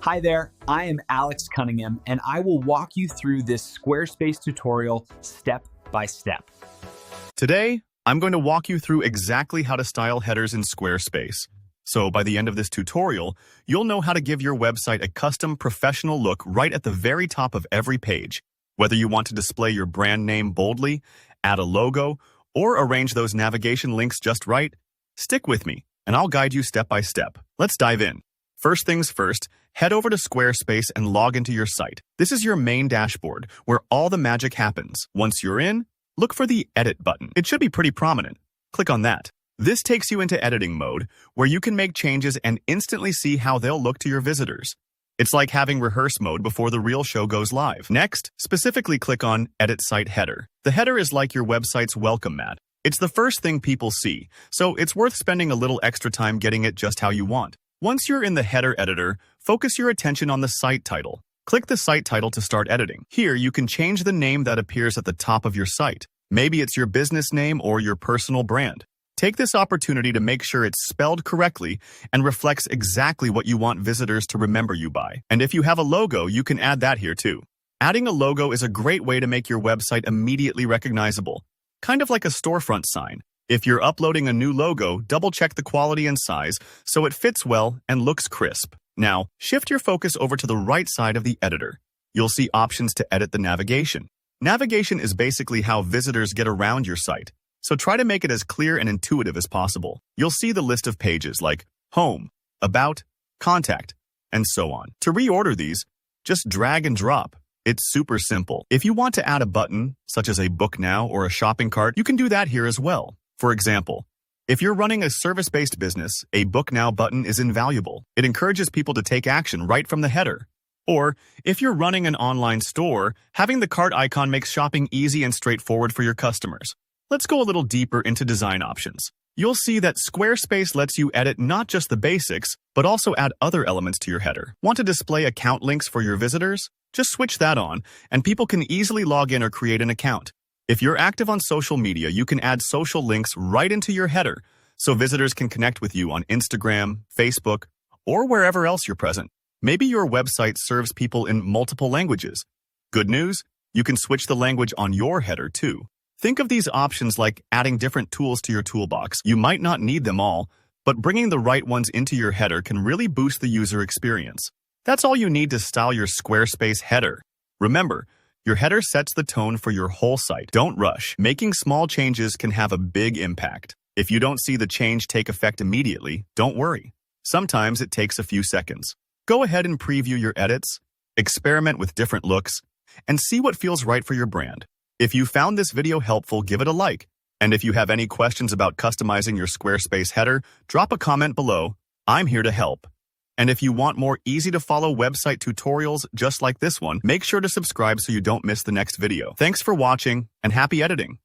Hi there, I am Alex Cunningham, and I will walk you through this Squarespace tutorial step by step. Today, I'm going to walk you through exactly how to style headers in Squarespace. So by the end of this tutorial, you'll know how to give your website a custom professional look right at the very top of every page. Whether you want to display your brand name boldly, add a logo, or arrange those navigation links just right, stick with me, and I'll guide you step by step. Let's dive in. First things first, head over to Squarespace and log into your site. This is your main dashboard, where all the magic happens. Once you're in, look for the Edit button. It should be pretty prominent. Click on that. This takes you into editing mode, where you can make changes and instantly see how they'll look to your visitors. It's like having rehearse mode before the real show goes live. Next, specifically click on Edit Site Header. The header is like your website's welcome mat. It's the first thing people see, so it's worth spending a little extra time getting it just how you want. Once you're in the header editor, focus your attention on the site title. Click the site title to start editing. Here, you can change the name that appears at the top of your site. Maybe it's your business name or your personal brand. Take this opportunity to make sure it's spelled correctly and reflects exactly what you want visitors to remember you by. And if you have a logo, you can add that here too. Adding a logo is a great way to make your website immediately recognizable, kind of like a storefront sign. If you're uploading a new logo, double-check the quality and size so it fits well and looks crisp. Now, shift your focus over to the right side of the editor. You'll see options to edit the navigation. Navigation is basically how visitors get around your site, so try to make it as clear and intuitive as possible. You'll see the list of pages like Home, About, Contact, and so on. To reorder these, just drag and drop. It's super simple. If you want to add a button, such as a Book Now or a shopping cart, you can do that here as well. For example, if you're running a service-based business, a Book Now button is invaluable. It encourages people to take action right from the header. Or, if you're running an online store, having the cart icon makes shopping easy and straightforward for your customers. Let's go a little deeper into design options. You'll see that Squarespace lets you edit not just the basics, but also add other elements to your header. Want to display account links for your visitors? Just switch that on, and people can easily log in or create an account. If you're active on social media, you can add social links right into your header, so visitors can connect with you on Instagram, Facebook, or wherever else you're present. Maybe your website serves people in multiple languages. Good news, you can switch the language on your header too. Think of these options like adding different tools to your toolbox. You might not need them all, but bringing the right ones into your header can really boost the user experience. That's all you need to style your Squarespace header. Remember, your header sets the tone for your whole site. Don't rush. Making small changes can have a big impact. If you don't see the change take effect immediately, don't worry. Sometimes it takes a few seconds. Go ahead and preview your edits, experiment with different looks, and see what feels right for your brand. If you found this video helpful, give it a like. And if you have any questions about customizing your Squarespace header, drop a comment below. I'm here to help. And if you want more easy-to-follow website tutorials just like this one, make sure to subscribe so you don't miss the next video. Thanks for watching, and happy editing!